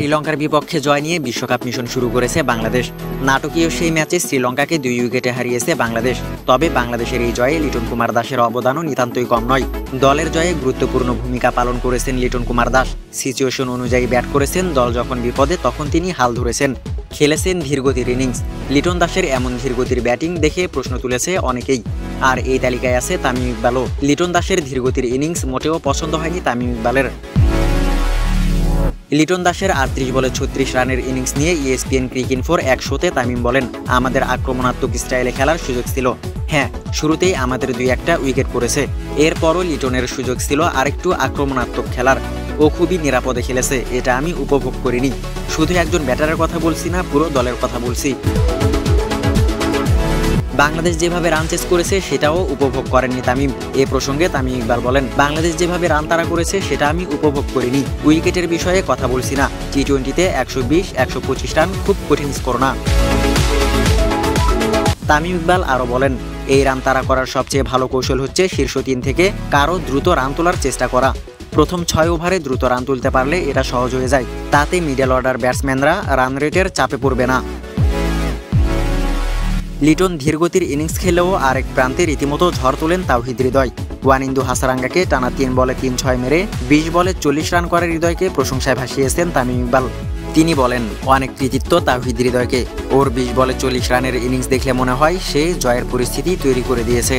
শ্রীলঙ্কার বিপক্ষে জয় নিয়ে বিশ্বকাপ মিশন শুরু করেছে বাংলাদেশ। নাটকীয় সেই ম্যাচে শ্রীলঙ্কাকে 2 উইকেটে হারিয়েছে বাংলাদেশ। তবে বাংলাদেশের এই জয়ে লিটন কুমার দাসের অবদানও নিতান্তই কম নয়। দলের জয়ে গুরুত্বপূর্ণ ভূমিকা পালন করেছেন লিটন কুমার দাস। সিচুয়েশন অনুযায়ী ব্যাট করেছেন, দল যখন বিপদে তখন তিনি হাল ধরেছেন, খেলেছেন ধীরগতির ইনিংস। লিটন দাসের এমন ধীরগতির ব্যাটিং দেখে প্রশ্ন তুলেছে অনেকেই। আর এই তালিকায় আছে তামিম ইকবালও। লিটন দাসের ধীরগতির ইনিংস মোটেও পছন্দ হয়নি তামিম ইকবালের। লিটন দাসের 38 বলে 36 রানের ইনিংস নিয়ে ESPN ক্রিকইনফোর এক শোতে তামিম বলেন, আমাদের আক্রমণাত্মক স্টাইলে খেলার সুযোগ ছিল। হ্যাঁ, শুরুতেই আমাদের 2-1টা উইকেট পড়েছে। এরপরও লিটনের সুযোগ ছিল আরেকটু আক্রমণাত্মক খেলার। ও খুবই নিরাপদে খেলেছে, এটা আমি উপভোগ করিনি। শুধু একজন ব্যাটারের কথা বলছি না, পুরো দলের কথা বলছি। বাংলাদেশ যেভাবে রান চেস করেছে সেটাও উপভোগ করেননি তামিম। এ প্রসঙ্গে তামিম ইকবাল বলেন, বাংলাদেশ যেভাবে রান তাড়া করেছে সেটা আমি উপভোগ করিনি। উইকেটের বিষয়ে কথা বলছি না। টি-20তে 120-125 রান খুব কঠিন স্কোর না। তামিম ইকবাল আরও বলেন, এই রান তাড়া করার সবচেয়ে ভালো কৌশল হচ্ছে শীর্ষ 3 থেকে কারো দ্রুত রান তোলার চেষ্টা করা। প্রথম 6 ওভারে দ্রুত রান তুলতে পারলে এটা সহজ হয়ে যায়। তাতে মিডল অর্ডার ব্যাটসম্যানরা রান রেটের চাপে পড়বে না। লিটন ধীরগতির ইনিংস খেলেও আরেক প্রান্তে রীতিমতো ঝড় তোলেন তাওহিদ হৃদয়। ওয়ানিন্দু হাসারাঙ্গাকে টানা 3 বলে 3-6 মেরে 20 বলে 40 রান করে হৃদয়কে প্রশংসায় ভাসিয়েছেন তামিম ইকবাল। তিনি বলেন, অনেক কৃতিত্ব তাওহিদ হৃদয়কে। ওর 20 বলে 40 রানের ইনিংস দেখলে মনে হয় সে জয়ের পরিস্থিতি তৈরি করে দিয়েছে।